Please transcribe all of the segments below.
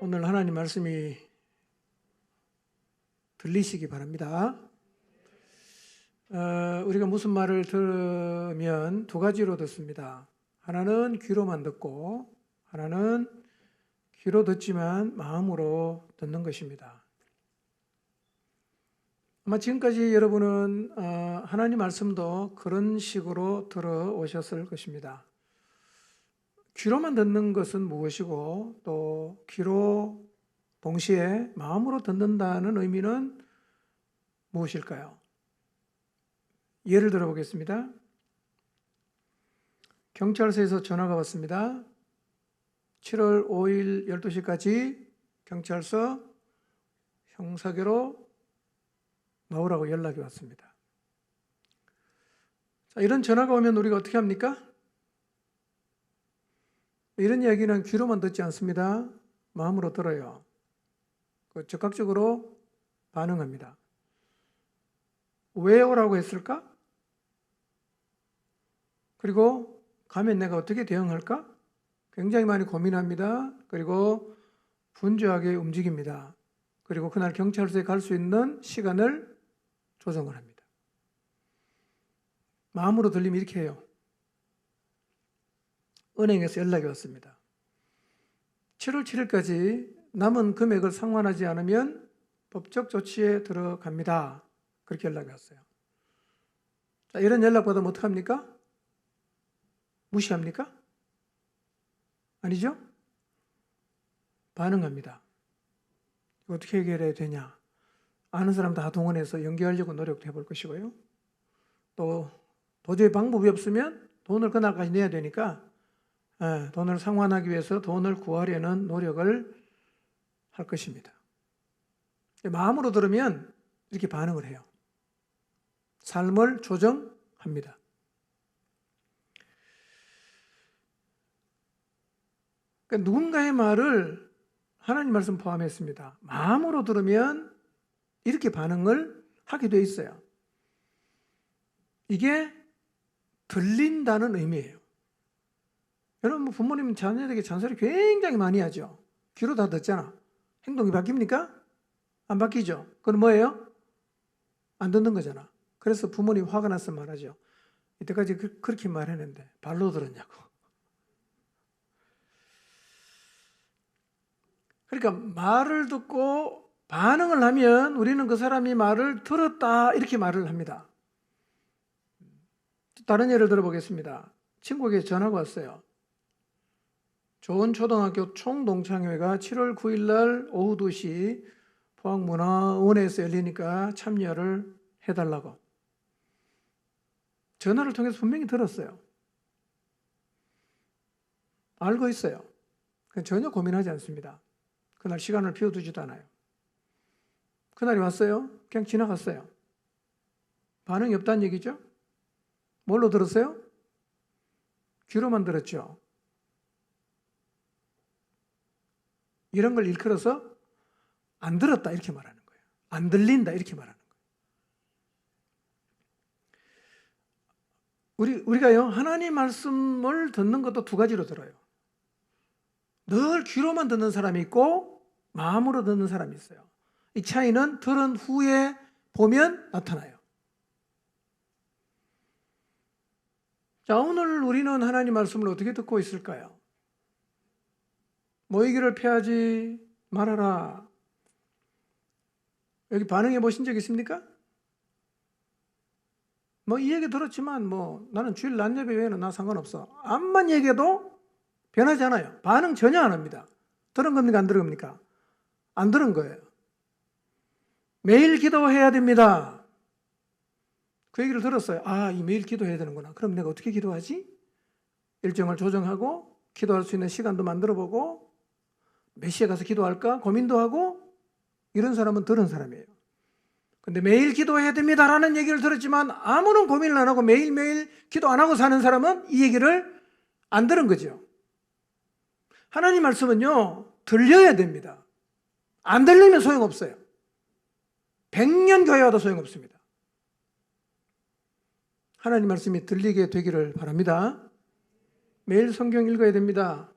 오늘 하나님 말씀이 들리시기 바랍니다. 우리가 무슨 말을 들으면 두 가지로 듣습니다. 하나는 귀로만 듣고 하나는 귀로 듣지만 마음으로 듣는 것입니다. 아마 지금까지 여러분은 하나님 말씀도 그런 식으로 들어오셨을 것입니다. 귀로만 듣는 것은 무엇이고 또 귀로 동시에 마음으로 듣는다는 의미는 무엇일까요? 예를 들어 보겠습니다. 경찰서에서 전화가 왔습니다. 7월 5일 12시까지 경찰서 형사계로 나오라고 연락이 왔습니다. 자, 이런 전화가 오면 우리가 어떻게 합니까? 이런 이야기는 귀로만 듣지 않습니다. 마음으로 들어요. 즉각적으로 반응합니다. 왜 오라고 했을까? 그리고 가면 내가 어떻게 대응할까? 굉장히 많이 고민합니다. 그리고 분주하게 움직입니다. 그리고 그날 경찰서에 갈 수 있는 시간을 조정을 합니다. 마음으로 들리면 이렇게 해요. 은행에서 연락이 왔습니다. 7월 7일까지 남은 금액을 상환하지 않으면 법적 조치에 들어갑니다. 그렇게 연락이 왔어요. 자, 이런 연락 받으면 어떡합니까? 무시합니까? 아니죠? 반응합니다. 어떻게 해결해야 되냐? 아는 사람 다 동원해서 연기하려고 노력도 해볼 것이고요. 또 도저히 방법이 없으면 돈을 그날까지 내야 되니까 돈을 상환하기 위해서 돈을 구하려는 노력을 할 것입니다. 마음으로 들으면 이렇게 반응을 해요. 삶을 조정합니다. 그러니까 누군가의 말을 하나님 말씀 포함했습니다. 마음으로 들으면 이렇게 반응을 하게 돼 있어요. 이게 들린다는 의미예요. 여러분 부모님 자녀에게 잔소리 굉장히 많이 하죠. 귀로 다 듣잖아. 행동이 바뀝니까? 안 바뀌죠. 그건 뭐예요? 안 듣는 거잖아. 그래서 부모님 화가 나서 말하죠. 이때까지 그렇게 말했는데 발로 들었냐고. 그러니까 말을 듣고 반응을 하면 우리는 그 사람이 말을 들었다 이렇게 말을 합니다. 다른 예를 들어보겠습니다. 친구에게 전화가 왔어요. 좋은 초등학교 총동창회가 7월 9일 날 오후 2시 포항문화원에서 열리니까 참여를 해달라고. 전화를 통해서 분명히 들었어요. 알고 있어요. 전혀 고민하지 않습니다. 그날 시간을 비워두지도 않아요. 그날이 왔어요. 그냥 지나갔어요. 반응이 없다는 얘기죠? 뭘로 들었어요? 귀로만 들었죠. 이런 걸 일컬어서 안 들었다 이렇게 말하는 거예요. 안 들린다 이렇게 말하는 거예요. 우리가요 하나님 말씀을 듣는 것도 두 가지로 들어요. 늘 귀로만 듣는 사람이 있고 마음으로 듣는 사람이 있어요. 이 차이는 들은 후에 보면 나타나요. 자, 오늘 우리는 하나님 말씀을 어떻게 듣고 있을까요? 모이기를 피하지 말아라. 여기 반응해 보신 적 있습니까? 이 얘기 들었지만 나는 주일 낮 예배 외에는 나 상관없어. 암만 얘기해도 변하지 않아요. 반응 전혀 안 합니다. 들은 겁니까? 안 들은 겁니까? 안 들은 거예요. 매일 기도해야 됩니다. 그 얘기를 들었어요. 이 매일 기도해야 되는구나. 그럼 내가 어떻게 기도하지? 일정을 조정하고 기도할 수 있는 시간도 만들어보고 몇 시에 가서 기도할까? 고민도 하고 이런 사람은 들은 사람이에요. 근데 매일 기도해야 됩니다라는 얘기를 들었지만 아무런 고민을 안 하고 매일매일 기도 안 하고 사는 사람은 이 얘기를 안 들은 거죠. 하나님 말씀은요 들려야 됩니다. 안 들리면 소용없어요. 100년 교회 와도 소용없습니다. 하나님 말씀이 들리게 되기를 바랍니다. 매일 성경 읽어야 됩니다.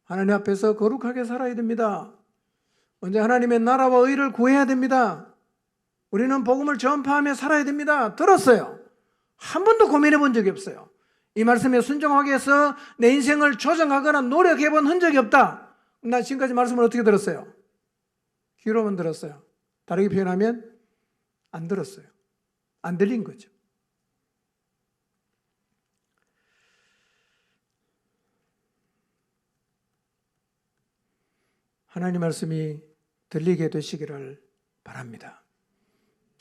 하나님 앞에서 거룩하게 살아야 됩니다. 먼저 하나님의 나라와 의를 구해야 됩니다. 우리는 복음을 전파하며 살아야 됩니다. 들었어요. 한 번도 고민해 본 적이 없어요. 이 말씀에 순종하기 위해서 내 인생을 조정하거나 노력해 본 흔적이 없다. 나 지금까지 말씀을 어떻게 들었어요? 귀로만 들었어요. 다르게 표현하면 안 들었어요. 안 들린 거죠. 하나님 말씀이 들리게 되시기를 바랍니다.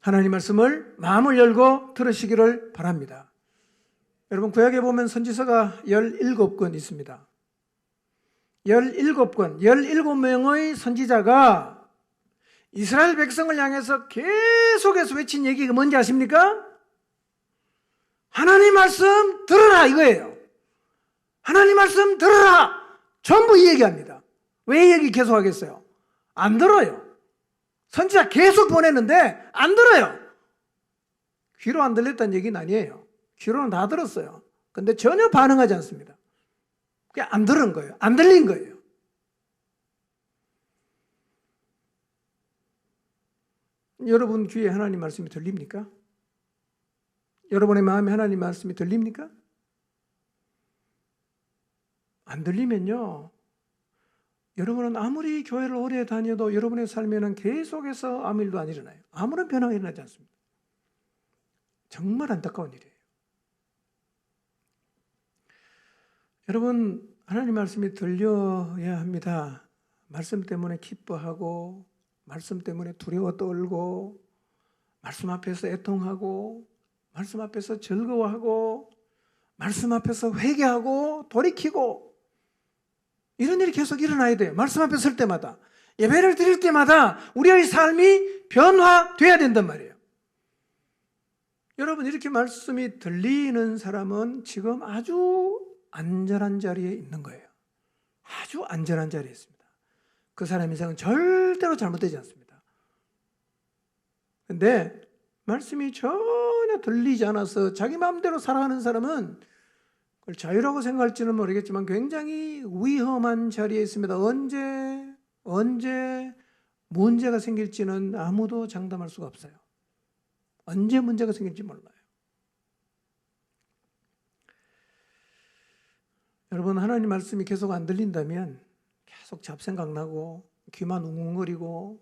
하나님 말씀을 마음을 열고 들으시기를 바랍니다. 여러분, 구약에 보면 선지서가 17권 있습니다. 17권, 17명의 선지자가 이스라엘 백성을 향해서 계속해서 외친 얘기가 뭔지 아십니까? 하나님 말씀 들으라 이거예요. 하나님 말씀 들으라. 전부 이 얘기합니다. 왜 이 얘기 계속하겠어요? 안 들어요. 선지자 계속 보냈는데 안 들어요. 귀로 안 들렸다는 얘기는 아니에요. 귀로는 다 들었어요. 근데 전혀 반응하지 않습니다. 그냥 안 들은 거예요. 안 들린 거예요. 여러분 귀에 하나님 말씀이 들립니까? 여러분의 마음에 하나님 말씀이 들립니까? 안 들리면요, 여러분은 아무리 교회를 오래 다녀도 여러분의 삶에는 계속해서 아무 일도 안 일어나요. 아무런 변화가 일어나지 않습니다. 정말 안타까운 일이에요. 여러분, 하나님 말씀이 들려야 합니다. 말씀 때문에 기뻐하고, 말씀 때문에 두려워 떨고, 말씀 앞에서 애통하고, 말씀 앞에서 즐거워하고, 말씀 앞에서 회개하고 돌이키고, 이런 일이 계속 일어나야 돼요. 말씀 앞에 설 때마다, 예배를 드릴 때마다 우리의 삶이 변화돼야 된단 말이에요. 여러분, 이렇게 말씀이 들리는 사람은 지금 아주 안전한 자리에 있는 거예요. 아주 안전한 자리에 있습니다. 그 사람 인생은 절대로 잘못되지 않습니다. 그런데 말씀이 전혀 들리지 않아서 자기 마음대로 살아가는 사람은 그걸 자유라고 생각할지는 모르겠지만 굉장히 위험한 자리에 있습니다. 언제 문제가 생길지는 아무도 장담할 수가 없어요. 언제 문제가 생길지 몰라요. 여러분, 하나님 말씀이 계속 안 들린다면 계속 잡생각 나고 귀만 웅웅거리고,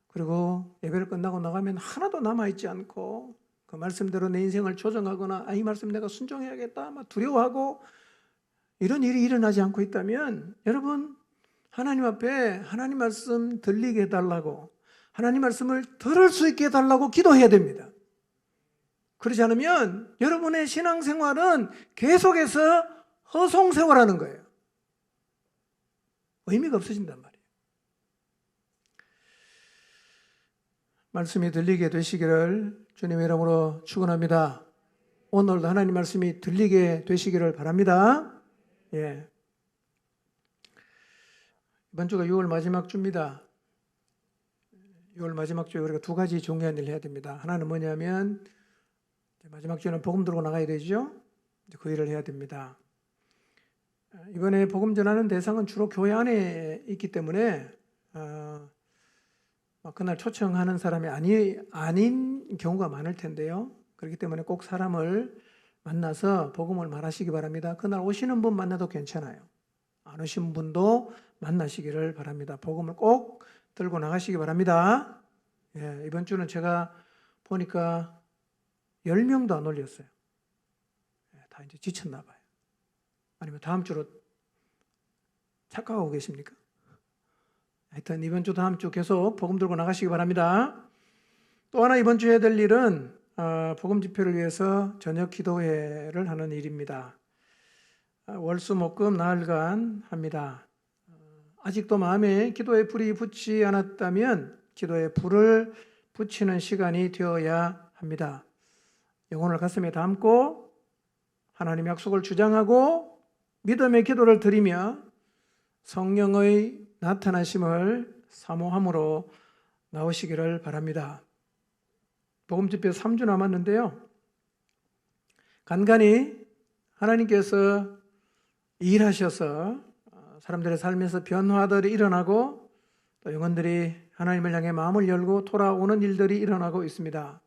그리고 예배를 끝나고 나가면 하나도 남아있지 않고 그 말씀대로 내 인생을 조정하거나 이 말씀 내가 순종해야겠다 막 두려워하고 이런 일이 일어나지 않고 있다면, 여러분, 하나님 앞에 하나님 말씀 들리게 해달라고, 하나님 말씀을 들을 수 있게 해달라고 기도해야 됩니다. 그러지 않으면 여러분의 신앙생활은 계속해서 허송세월하는 거예요. 의미가 없어진단 말이에요. 말씀이 들리게 되시기를 주님의 이름으로 축원합니다. 오늘도 하나님 말씀이 들리게 되시기를 바랍니다. 예. 이번 주가 6월 마지막 주입니다. 6월 마지막 주에 우리가 두 가지 중요한 일을 해야 됩니다. 하나는 뭐냐면, 마지막 주에는 복음 들고 나가야 되죠. 그 일을 해야 됩니다. 이번에 복음 전하는 대상은 주로 교회 안에 있기 때문에 그날 초청하는 사람이 아닌 경우가 많을 텐데요. 그렇기 때문에 꼭 사람을 만나서 복음을 말하시기 바랍니다. 그날 오시는 분 만나도 괜찮아요. 안 오신 분도 만나시기를 바랍니다. 복음을 꼭 들고 나가시기 바랍니다. 예, 이번 주는 제가 보니까 10명도 안 올렸어요. 예, 다 이제 지쳤나 봐요. 아니면 다음 주로 착각하고 계십니까? 하여튼 이번 주 다음 주 계속 복음 들고 나가시기 바랍니다. 또 하나 이번 주에 해야 될 일은 복음 집회를 위해서 저녁 기도회를 하는 일입니다. 월수목금 나흘간 합니다. 아직도 마음에 기도의 불이 붙지 않았다면 기도의 불을 붙이는 시간이 되어야 합니다. 영혼을 가슴에 담고 하나님의 약속을 주장하고 믿음의 기도를 드리며 성령의 나타나심을 사모함으로 나오시기를 바랍니다. 복음 집회 3주 남았는데요. 간간히 하나님께서 일하셔서 사람들의 삶에서 변화들이 일어나고 또 영혼들이 하나님을 향해 마음을 열고 돌아오는 일들이 일어나고 있습니다.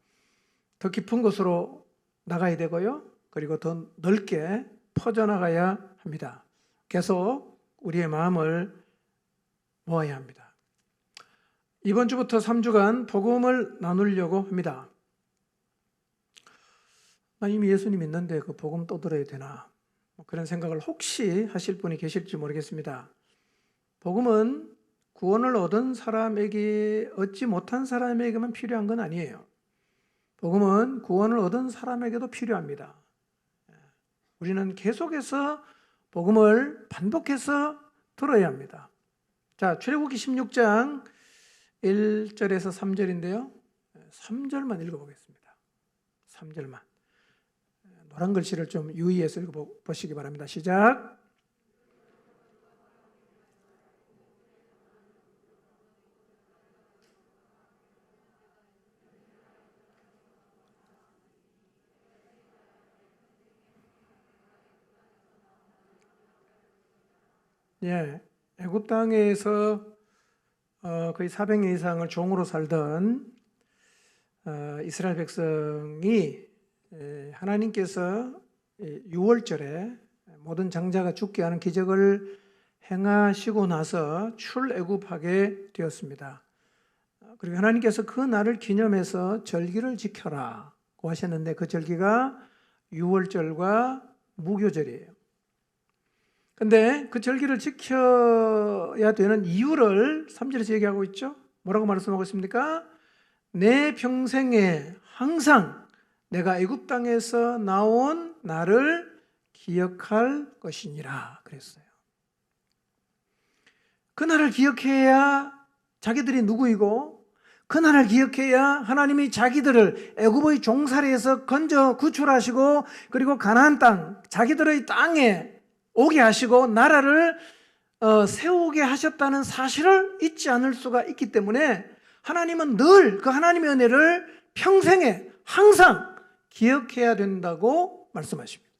더 깊은 곳으로 나가야 되고요. 그리고 더 넓게 퍼져나가야 합니다. 계속 우리의 마음을 모아야 합니다. 이번 주부터 3주간 복음을 나누려고 합니다. 나 이미 예수님 믿는데 그 복음 또 들어야 되나? 그런 생각을 혹시 하실 분이 계실지 모르겠습니다. 복음은 구원을 얻은 사람에게, 얻지 못한 사람에게만 필요한 건 아니에요. 복음은 구원을 얻은 사람에게도 필요합니다. 우리는 계속해서 복음을 반복해서 들어야 합니다. 자, 출애굽기 16장 1절에서 3절인데요. 3절만 읽어보겠습니다. 3절만. 노란 글씨를 좀 유의해서 읽어보시기 바랍니다. 시작. 예, 애굽 땅에서 거의 400년 이상을 종으로 살던 이스라엘 백성이 하나님께서 6월절에 모든 장자가 죽게 하는 기적을 행하시고 나서 출애굽하게 되었습니다. 그리고 하나님께서 그 날을 기념해서 절기를 지켜라고 하셨는데 그 절기가 6월절과 무교절이에요. 근데 그 절기를 지켜야 되는 이유를 3절에서 얘기하고 있죠. 뭐라고 말씀하고 있습니까? 내 평생에 항상 내가 애굽 땅에서 나온 나를 기억할 것이니라 그랬어요. 그 날을 기억해야 자기들이 누구이고 그 날을 기억해야 하나님이 자기들을 애굽의 종살이에서 건져 구출하시고 그리고 가나안 땅, 자기들의 땅에 오게 하시고 나라를 세우게 하셨다는 사실을 잊지 않을 수가 있기 때문에 하나님은 늘 그 하나님의 은혜를 평생에 항상 기억해야 된다고 말씀하십니다.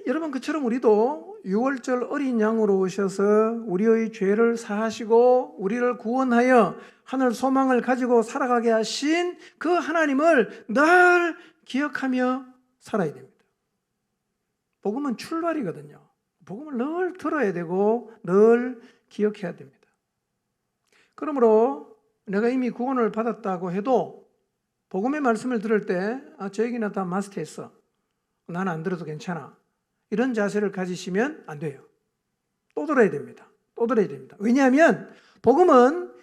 여러분, 그처럼 우리도 6월절 어린 양으로 오셔서 우리의 죄를 사하시고 우리를 구원하여 하늘 소망을 가지고 살아가게 하신 그 하나님을 늘 기억하며 살아야 됩니다. 복음은 출발이거든요. 복음을 늘 들어야 되고 늘 기억해야 됩니다. 그러므로 내가 이미 구원을 받았다고 해도 복음의 말씀을 들을 때 저 얘기는 다 마스터했어. 나는 안 들어도 괜찮아. 이런 자세를 가지시면 안 돼요. 또 들어야 됩니다. 또 들어야 됩니다. 왜냐하면 복음은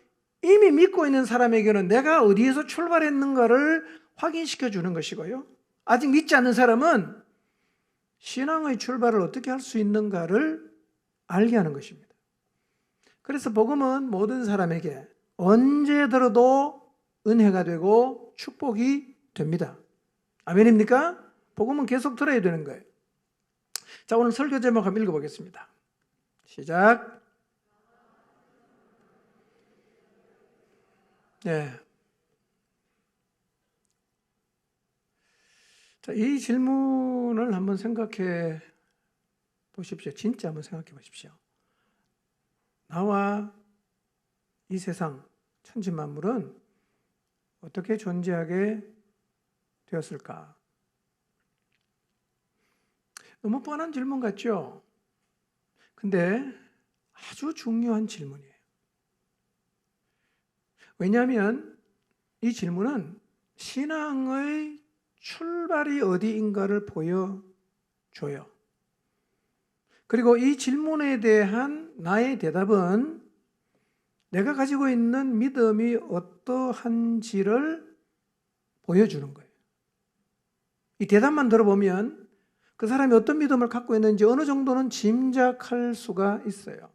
이미 믿고 있는 사람에게는 내가 어디에서 출발했는가를 확인시켜 주는 것이고요. 아직 믿지 않는 사람은 신앙의 출발을 어떻게 할 수 있는가를 알게 하는 것입니다. 그래서 복음은 모든 사람에게 언제 들어도 은혜가 되고 축복이 됩니다. 아멘입니까? 복음은 계속 들어야 되는 거예요. 자, 오늘 설교 제목 한번 읽어보겠습니다. 시작. 네. 자, 이 질문을 한번 생각해 보십시오. 진짜 한번 생각해 보십시오. 나와 이 세상 천지만물은 어떻게 존재하게 되었을까? 너무 뻔한 질문 같죠? 근데 아주 중요한 질문이에요. 왜냐하면 이 질문은 신앙의 출발이 어디인가를 보여줘요. 그리고 이 질문에 대한 나의 대답은 내가 가지고 있는 믿음이 어떠한지를 보여주는 거예요. 이 대답만 들어보면 그 사람이 어떤 믿음을 갖고 있는지 어느 정도는 짐작할 수가 있어요.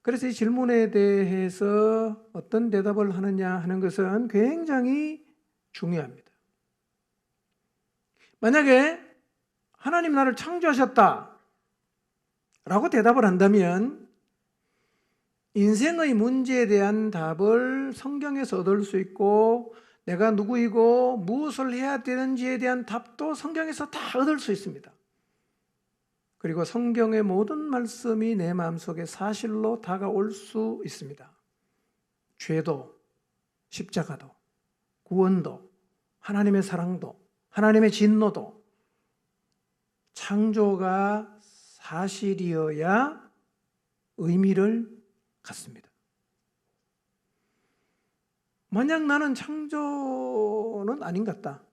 그래서 이 질문에 대해서 어떤 대답을 하느냐 하는 것은 굉장히 중요합니다. 만약에 하나님 나를 창조하셨다 라고 대답을 한다면 인생의 문제에 대한 답을 성경에서 얻을 수 있고 내가 누구이고 무엇을 해야 되는지에 대한 답도 성경에서 다 얻을 수 있습니다. 그리고 성경의 모든 말씀이 내 마음속에 사실로 다가올 수 있습니다. 죄도, 십자가도, 구원도, 하나님의 사랑도, 하나님의 진노도 창조가 사실이어야 의미를 갖습니다. 만약 나는 창조는 아닌 것 같다,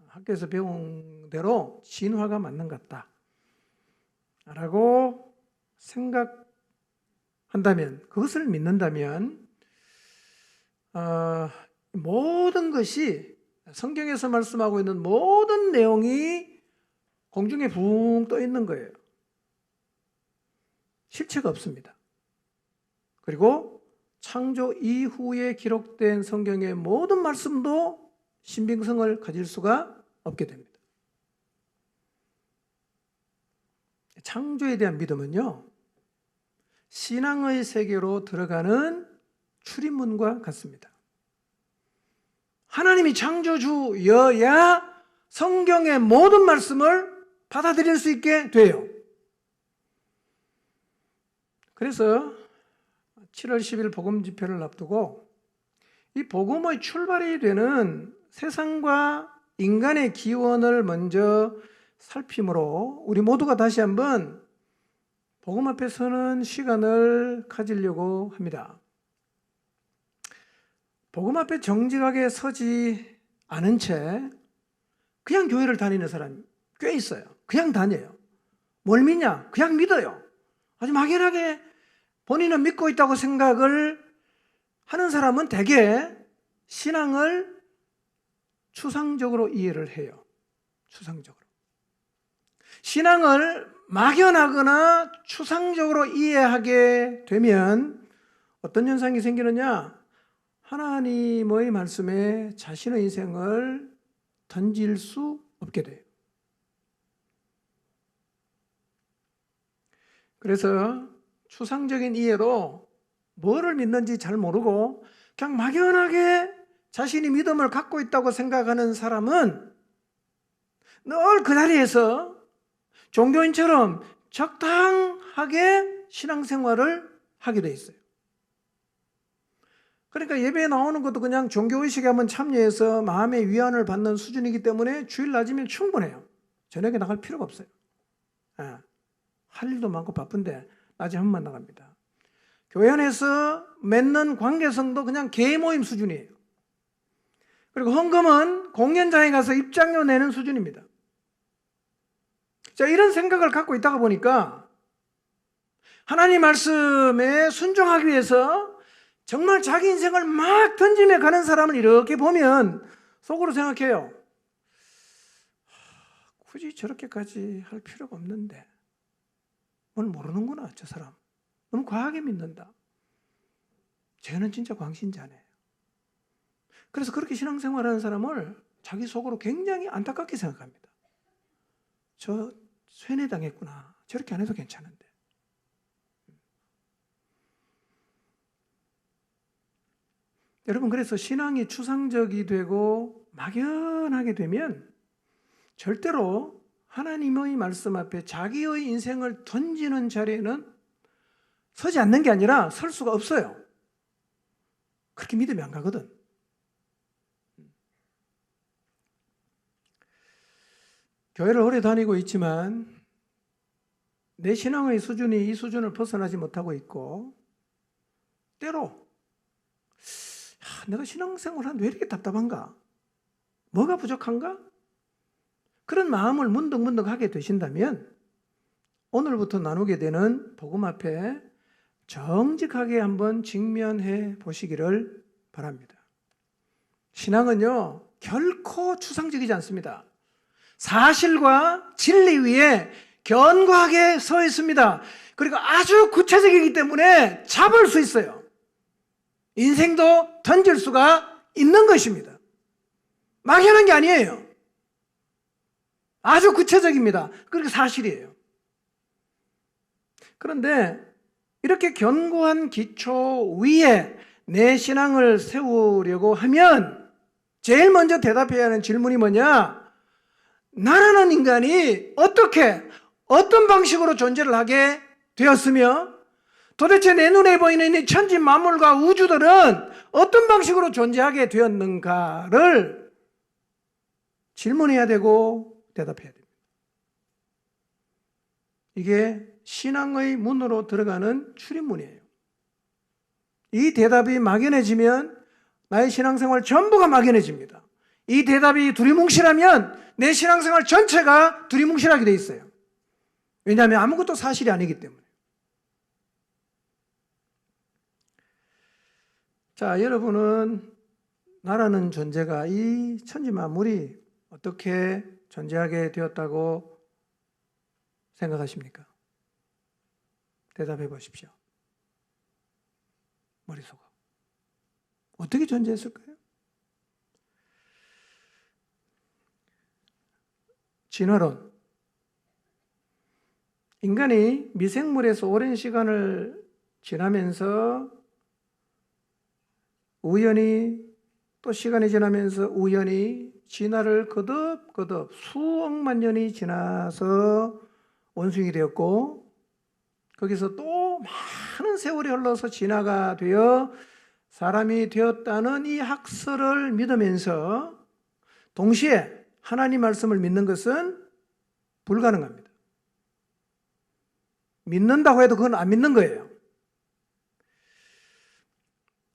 학교에서 배운 대로 진화가 맞는 것 같다 라고 생각한다면, 그것을 믿는다면 모든 것이, 성경에서 말씀하고 있는 모든 내용이 공중에 붕 떠 있는 거예요. 실체가 없습니다. 그리고 창조 이후에 기록된 성경의 모든 말씀도 신빙성을 가질 수가 없게 됩니다. 창조에 대한 믿음은요, 신앙의 세계로 들어가는 출입문과 같습니다. 하나님이 창조주여야 성경의 모든 말씀을 받아들일 수 있게 돼요. 그래서 7월 10일 복음 집회를 앞두고 이 복음의 출발이 되는 세상과 인간의 기원을 먼저 살핌으로 우리 모두가 다시 한번 복음 앞에 서는 시간을 가지려고 합니다. 복음 앞에 정직하게 서지 않은 채 그냥 교회를 다니는 사람이 꽤 있어요. 그냥 다녀요. 뭘 믿냐? 그냥 믿어요. 아주 막연하게 본인은 믿고 있다고 생각을 하는 사람은 대개 신앙을 추상적으로 이해를 해요. 추상적으로. 신앙을 막연하거나 추상적으로 이해하게 되면 어떤 현상이 생기느냐? 하나님의 말씀에 자신의 인생을 던질 수 없게 돼요. 그래서 추상적인 이해로 뭐를 믿는지 잘 모르고 그냥 막연하게 자신이 믿음을 갖고 있다고 생각하는 사람은 늘 그 자리에서 종교인처럼 적당하게 신앙생활을 하게 돼 있어요. 그러니까 예배에 나오는 것도 그냥 종교의식에 한번 참여해서 마음의 위안을 받는 수준이기 때문에 주일 낮이면 충분해요. 저녁에 나갈 필요가 없어요. 할 일도 많고 바쁜데 낮에 한 번만 나갑니다. 교회 안에서 맺는 관계성도 그냥 개 모임 수준이에요. 그리고 헌금은 공연장에 가서 입장료 내는 수준입니다. 자, 이런 생각을 갖고 있다가 보니까 하나님 말씀에 순종하기 위해서 정말 자기 인생을 막 던지며 가는 사람을 이렇게 보면 속으로 생각해요. 굳이 저렇게까지 할 필요가 없는데 뭘 모르는구나, 저 사람. 너무 과하게 믿는다. 쟤는 진짜 광신자네. 그래서 그렇게 신앙생활하는 사람을 자기 속으로 굉장히 안타깝게 생각합니다. 저 쇠뇌당했구나. 저렇게 안 해도 괜찮은데. 여러분, 그래서 신앙이 추상적이 되고 막연하게 되면 절대로 하나님의 말씀 앞에 자기의 인생을 던지는 자리에는 서지 않는 게 아니라 설 수가 없어요. 그렇게 믿음이 안 가거든. 교회를 오래 다니고 있지만 내 신앙의 수준이 이 수준을 벗어나지 못하고 있고, 때로 내가 신앙생활하는데 왜 이렇게 답답한가? 뭐가 부족한가? 그런 마음을 문득문득 하게 되신다면 오늘부터 나누게 되는 복음 앞에 정직하게 한번 직면해 보시기를 바랍니다. 신앙은요, 결코 추상적이지 않습니다. 사실과 진리 위에 견고하게 서 있습니다. 그리고 아주 구체적이기 때문에 잡을 수 있어요. 인생도 던질 수가 있는 것입니다. 막연한 게 아니에요. 아주 구체적입니다. 그렇게 사실이에요. 그런데 이렇게 견고한 기초 위에 내 신앙을 세우려고 하면 제일 먼저 대답해야 하는 질문이 뭐냐? 나라는 인간이 어떻게 어떤 방식으로 존재를 하게 되었으며 도대체 내 눈에 보이는 이 천지 만물과 우주들은 어떤 방식으로 존재하게 되었는가를 질문해야 되고 대답해야 됩니다. 이게 신앙의 문으로 들어가는 출입문이에요. 이 대답이 막연해지면 나의 신앙생활 전부가 막연해집니다. 이 대답이 두리뭉실하면 내 신앙생활 전체가 두리뭉실하게 돼 있어요. 왜냐하면 아무것도 사실이 아니기 때문에. 자, 여러분은 나라는 존재가 이 천지만물이 어떻게 존재하게 되었다고 생각하십니까? 대답해 보십시오. 머릿속으로. 어떻게 존재했을까요? 진화론. 인간이 미생물에서 오랜 시간을 지나면서 우연히 또 시간이 지나면서 우연히 진화를 거듭 수억만 년이 지나서 원숭이 되었고 거기서 또 많은 세월이 흘러서 진화가 되어 사람이 되었다는 이 학설을 믿으면서 동시에 하나님 말씀을 믿는 것은 불가능합니다. 믿는다고 해도 그건 안 믿는 거예요.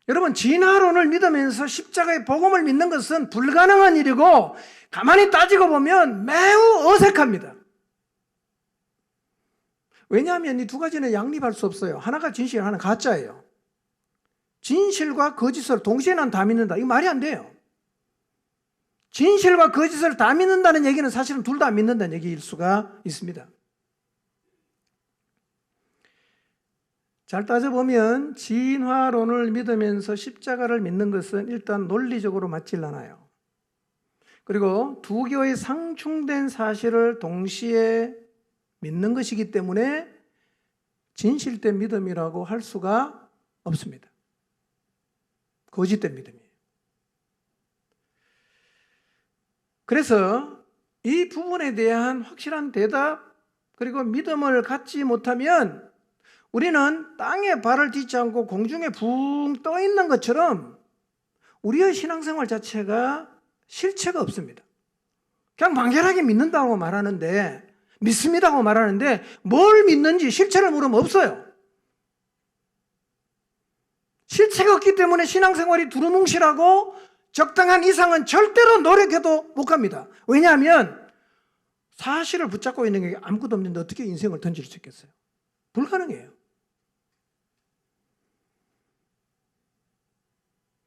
여러분, 진화론을 믿으면서 십자가의 복음을 믿는 것은 불가능한 일이고 가만히 따지고 보면 매우 어색합니다. 왜냐하면 이 두 가지는 양립할 수 없어요. 하나가 진실, 하나가 가짜예요. 진실과 거짓을 동시에 난 다 믿는다. 이거 말이 안 돼요. 진실과 거짓을 다 믿는다는 얘기는 사실은 둘 다 안 믿는다는 얘기일 수가 있습니다. 잘 따져보면 진화론을 믿으면서 십자가를 믿는 것은 일단 논리적으로 맞질 않아요. 그리고 두 개의 상충된 사실을 동시에 믿는 것이기 때문에 진실된 믿음이라고 할 수가 없습니다. 거짓된 믿음이에요. 그래서 이 부분에 대한 확실한 대답 그리고 믿음을 갖지 못하면 우리는 땅에 발을 딛지 않고 공중에 붕 떠 있는 것처럼 우리의 신앙생활 자체가 실체가 없습니다. 그냥 망결하게 믿는다고 말하는데 믿습니다고 말하는데 뭘 믿는지 실체를 물으면 없어요. 실체가 없기 때문에 신앙생활이 두루뭉실하고 적당한 이상은 절대로 노력해도 못 갑니다. 왜냐하면 사실을 붙잡고 있는 게 아무것도 없는데 어떻게 인생을 던질 수 있겠어요? 불가능해요.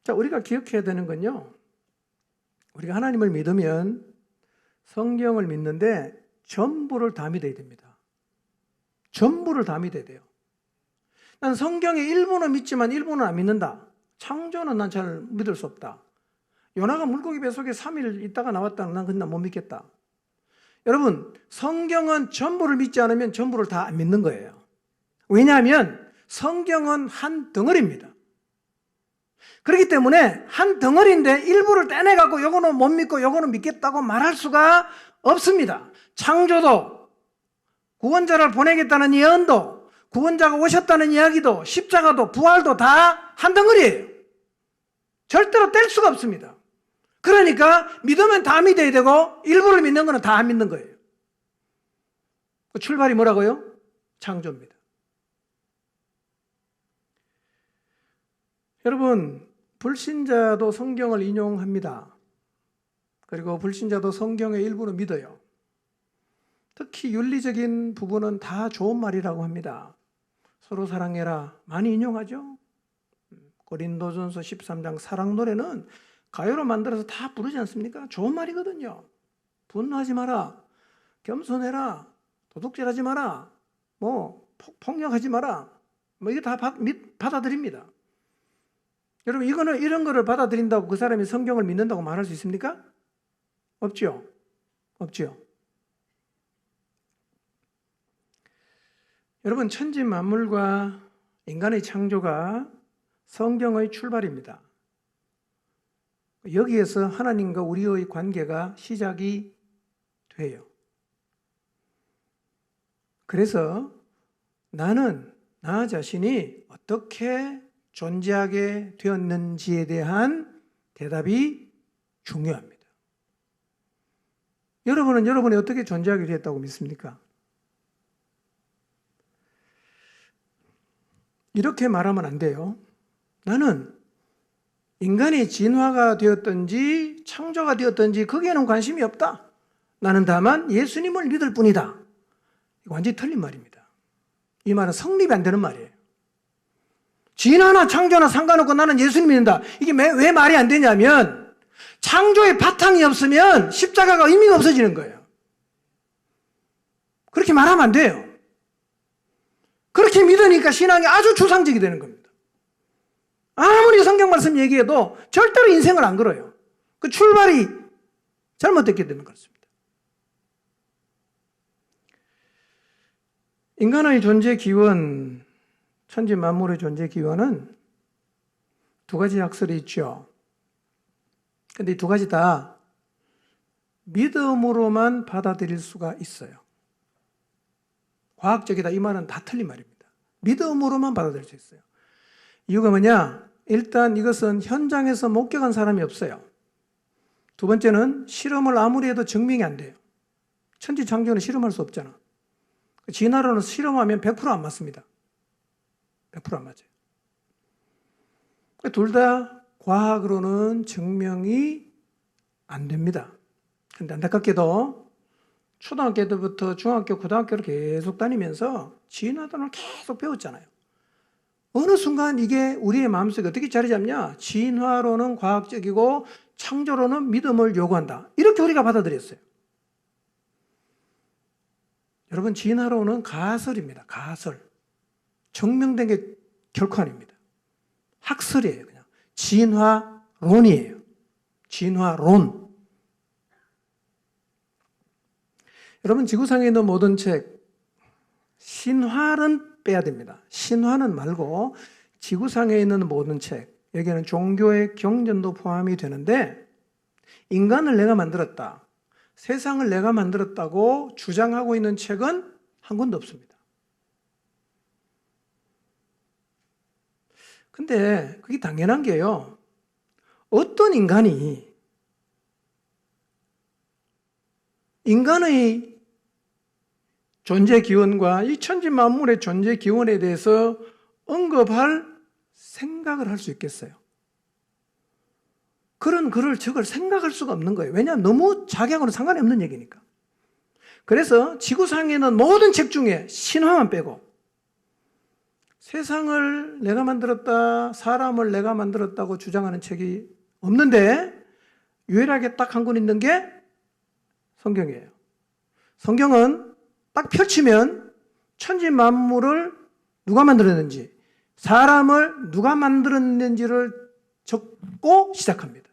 자, 우리가 기억해야 되는 건요, 우리가 하나님을 믿으면 성경을 믿는데 전부를 다 믿어야 됩니다. 전부를 다 믿어야 돼요. 난 성경의 일부는 믿지만 일부는 안 믿는다. 창조는 난 잘 믿을 수 없다. 요나가 물고기 뱃속에 3일 있다가 나왔다. 난 그냥 못 믿겠다. 여러분, 성경은 전부를 믿지 않으면 전부를 다 안 믿는 거예요. 왜냐하면 성경은 한 덩어리입니다. 그렇기 때문에 한 덩어리인데 일부를 떼내갖고 요거는 못 믿고 요거는 믿겠다고 말할 수가 없습니다. 창조도, 구원자를 보내겠다는 예언도, 구원자가 오셨다는 이야기도, 십자가도, 부활도 다 한 덩어리예요. 절대로 뗄 수가 없습니다. 그러니까 믿으면 다 믿어야 되고 일부를 믿는 거는 다 안 믿는 거예요. 출발이 뭐라고요? 창조입니다. 여러분, 불신자도 성경을 인용합니다. 그리고 불신자도 성경의 일부를 믿어요. 특히 윤리적인 부분은 다 좋은 말이라고 합니다. 서로 사랑해라. 많이 인용하죠? 고린도전서 13장 사랑 노래는 가요로 만들어서 다 부르지 않습니까? 좋은 말이거든요. 분노하지 마라. 겸손해라. 도둑질하지 마라. 폭력하지 마라. 이게 다 받아들입니다. 여러분, 이런 거를 받아들인다고 그 사람이 성경을 믿는다고 말할 수 있습니까? 없죠. 없죠. 여러분, 천지 만물과 인간의 창조가 성경의 출발입니다. 여기에서 하나님과 우리의 관계가 시작이 돼요. 그래서 나는 나 자신이 어떻게 존재하게 되었는지에 대한 대답이 중요합니다. 여러분은 여러분이 어떻게 존재하게 되었다고 믿습니까? 이렇게 말하면 안 돼요. 나는 인간이 진화가 되었든지 창조가 되었든지 거기에는 관심이 없다. 나는 다만 예수님을 믿을 뿐이다. 이거 완전히 틀린 말입니다. 이 말은 성립이 안 되는 말이에요. 진화나 창조나 상관없고 나는 예수님 믿는다. 이게 왜 말이 안 되냐면 창조의 바탕이 없으면 십자가가 의미가 없어지는 거예요. 그렇게 말하면 안 돼요. 그렇게 믿으니까 신앙이 아주 추상적이 되는 겁니다. 아무리 성경 말씀 얘기해도 절대로 인생을 안 걸어요. 그 출발이 잘못됐기 때문에 그렇습니다. 인간의 존재 기원, 천지 만물의 존재 기원은 두 가지 학설이 있죠. 근데 이 두 가지 다 믿음으로만 받아들일 수가 있어요. 과학적이다 이 말은 다 틀린 말입니다. 믿음으로만 받아들일 수 있어요. 이유가 뭐냐? 일단 이것은 현장에서 목격한 사람이 없어요. 두 번째는 실험을 아무리 해도 증명이 안 돼요. 천지창조는 실험할 수 없잖아. 진화론은 실험하면 100% 안 맞습니다. 100% 안 맞아요. 둘 다 과학으로는 증명이 안 됩니다. 그런데 안타깝게도 초등학교 때부터 중학교, 고등학교를 계속 다니면서 진화론을 계속 배웠잖아요. 어느 순간 이게 우리의 마음속에 어떻게 자리 잡냐? 진화론은 과학적이고 창조론은 믿음을 요구한다. 이렇게 우리가 받아들였어요. 여러분, 진화론은 가설입니다. 가설. 증명된 게 결코 아닙니다. 학설이에요. 그냥 진화론이에요. 진화론. 여러분, 지구상에 있는 모든 책, 신화는 빼야 됩니다. 신화는 말고 지구상에 있는 모든 책, 여기에는 종교의 경전도 포함이 되는데 인간을 내가 만들었다, 세상을 내가 만들었다고 주장하고 있는 책은 한 권도 없습니다. 근데 그게 당연한 게요. 어떤 인간이 인간의 존재 기원과 이 천지 만물의 존재 기원에 대해서 언급할 생각을 할 수 있겠어요? 그런 글을 적을 생각할 수가 없는 거예요. 왜냐하면 너무 자기하고는 상관이 없는 얘기니까. 그래서 지구상에 있는 모든 책 중에 신화만 빼고 세상을 내가 만들었다, 사람을 내가 만들었다고 주장하는 책이 없는데 유일하게 딱 한 권 있는 게 성경이에요. 성경은 딱 펼치면 천지 만물을 누가 만들었는지, 사람을 누가 만들었는지를 적고 시작합니다.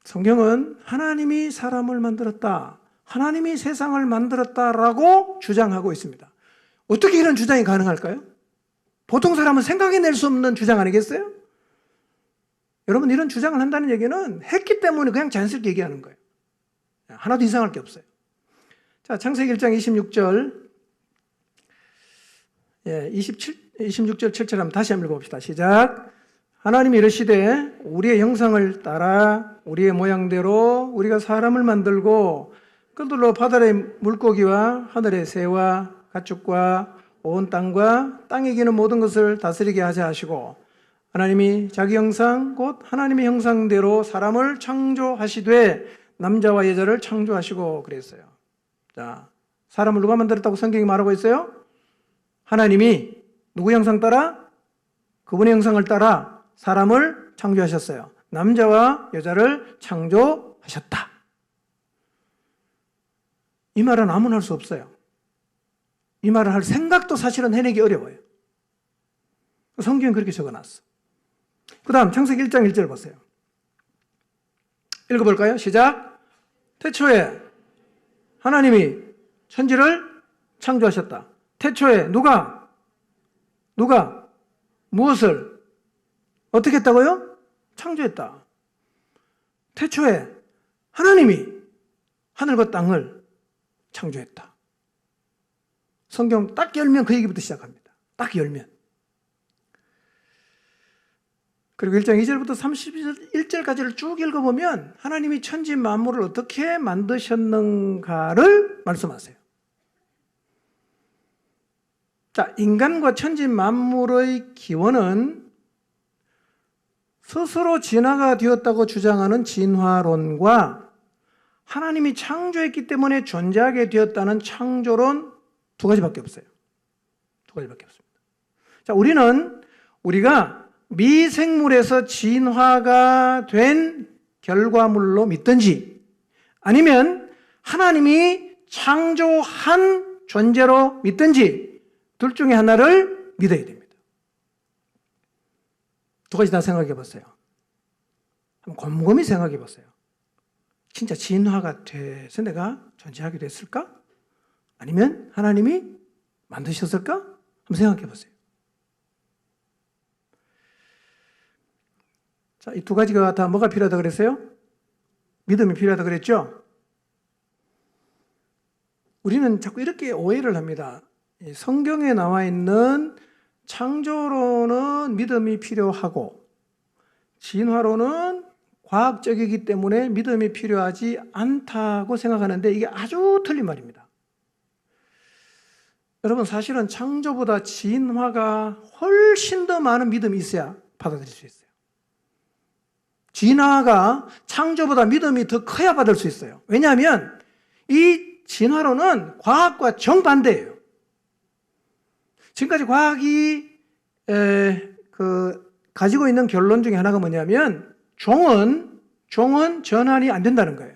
성경은 하나님이 사람을 만들었다, 하나님이 세상을 만들었다라고 주장하고 있습니다. 어떻게 이런 주장이 가능할까요? 보통 사람은 생각해낼 수 없는 주장 아니겠어요? 여러분, 이런 주장을 한다는 얘기는 했기 때문에 그냥 자연스럽게 얘기하는 거예요. 하나도 이상할 게 없어요. 자, 창세기 1장 26절, 26절 7절 한번 다시 한번 읽어봅시다. 시작. 하나님이 이르시되 우리의 형상을 따라 우리의 모양대로 우리가 사람을 만들고 그들로 바다의 물고기와 하늘의 새와 가축과 온 땅과 땅에 기는 모든 것을 다스리게 하자 하시고, 하나님이 자기 형상 곧 하나님의 형상대로 사람을 창조하시되 남자와 여자를 창조하시고 그랬어요. 자, 사람을 누가 만들었다고 성경이 말하고 있어요? 하나님이 누구 형상 따라? 그분의 형상을 따라 사람을 창조하셨어요. 남자와 여자를 창조하셨다. 이 말은 아무나 할 수 없어요. 이 말을 할 생각도 사실은 해내기 어려워요. 성경은 그렇게 적어놨어. 그 다음 창세기 1장 1절 보세요. 읽어볼까요? 시작. 태초에 하나님이 천지를 창조하셨다. 태초에 누가 무엇을 어떻게 했다고요? 창조했다. 태초에 하나님이 하늘과 땅을 창조했다. 성경 딱 열면 그 얘기부터 시작합니다. 딱 열면. 그리고 1장 2절부터 31절까지를 쭉 읽어보면 하나님이 천지 만물을 어떻게 만드셨는가를 말씀하세요. 자, 인간과 천지 만물의 기원은 스스로 진화가 되었다고 주장하는 진화론과 하나님이 창조했기 때문에 존재하게 되었다는 창조론 두 가지밖에 없어요. 두 가지밖에 없습니다. 자, 우리가 미생물에서 진화가 된 결과물로 믿든지 아니면 하나님이 창조한 존재로 믿든지 둘 중에 하나를 믿어야 됩니다. 두 가지 다 생각해 보세요. 한번 곰곰이 생각해 보세요. 진짜 진화가 돼서 내가 존재하게 됐을까? 아니면 하나님이 만드셨을까? 한번 생각해 보세요. 자, 이 두 가지가 다 뭐가 필요하다 그랬어요? 믿음이 필요하다 그랬죠? 우리는 자꾸 이렇게 오해를 합니다. 성경에 나와 있는 창조론은 믿음이 필요하고 진화론은 과학적이기 때문에 믿음이 필요하지 않다고 생각하는데 이게 아주 틀린 말입니다. 여러분, 사실은 창조보다 진화가 훨씬 더 많은 믿음이 있어야 받아들일 수 있어요. 진화가 창조보다 믿음이 더 커야 받을 수 있어요. 왜냐하면 이 진화론은 과학과 정반대예요. 지금까지 과학이 가지고 있는 결론 중에 하나가 뭐냐면 종은 전환이 안 된다는 거예요.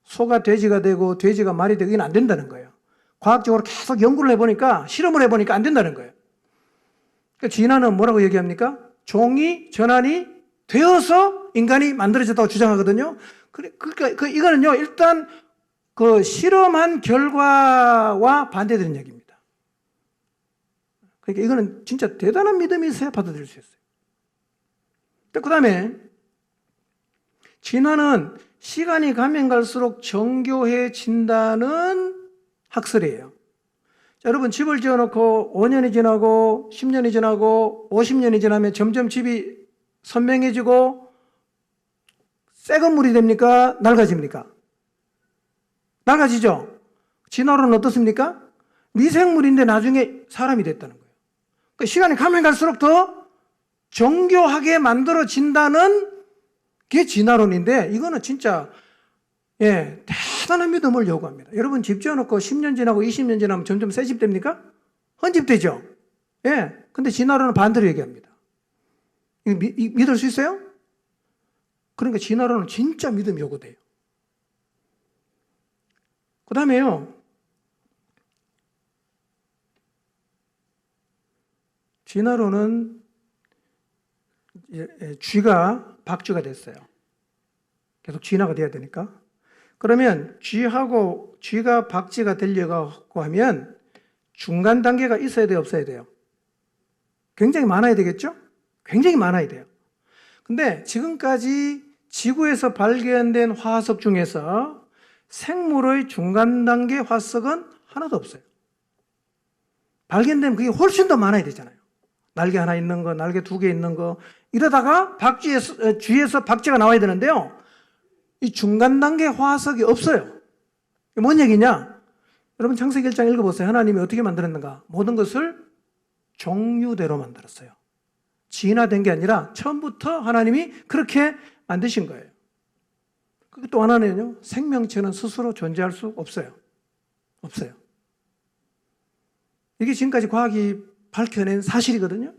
소가 돼지가 되고 돼지가 말이 되고 이건 안 된다는 거예요. 과학적으로 계속 연구를 해보니까 실험을 해보니까 안 된다는 거예요. 그러니까 진화는 뭐라고 얘기합니까? 종이 전환이 되어서 인간이 만들어졌다고 주장하거든요. 그러니까 이거는요, 일단 그 실험한 결과와 반대되는 얘기입니다. 그러니까 이거는 진짜 대단한 믿음이 있어야 받아들일 수 있어요. 그 다음에 진화는 시간이 가면 갈수록 정교해진다는 학설이에요. 자, 여러분, 집을 지어놓고 5년이 지나고 10년이 지나고 50년이 지나면 점점 집이 선명해지고 새 건물이 됩니까? 낡아집니까? 낡아지죠? 진화론은 어떻습니까? 미생물인데 나중에 사람이 됐다는 거예요. 그러니까 시간이 가면 갈수록 더 정교하게 만들어진다는 게 진화론인데 이거는 진짜 대단한 믿음을 요구합니다. 여러분, 집 지어놓고 10년 지나고 20년 지나면 점점 새 집 됩니까? 헌집되죠? 근데 진화론은 반대로 얘기합니다. 믿을 수 있어요? 그러니까 진화론은 진짜 믿음이 요구돼요. 그 다음에요, 진화론은 쥐가 박쥐가 됐어요. 계속 진화가 돼야 되니까. 그러면 쥐가 박쥐가 되려고 하면 중간 단계가 있어야 돼요, 없어야 돼요? 굉장히 많아야 되겠죠? 굉장히 많아야 돼요. 근데 지금까지 지구에서 발견된 화석 중에서 생물의 중간 단계 화석은 하나도 없어요. 발견되면 그게 훨씬 더 많아야 되잖아요. 날개 하나 있는 거, 날개 2개 있는 거. 이러다가 쥐에서 박쥐가 나와야 되는데요. 이 중간 단계 화석이 없어요. 이게 뭔 얘기냐? 여러분, 창세기 1장 읽어보세요. 하나님이 어떻게 만들었는가? 모든 것을 종류대로 만들었어요. 진화된 게 아니라 처음부터 하나님이 그렇게 만드신 거예요. 그리고 또 하나는요, 생명체는 스스로 존재할 수 없어요. 없어요. 이게 지금까지 과학이 밝혀낸 사실이거든요.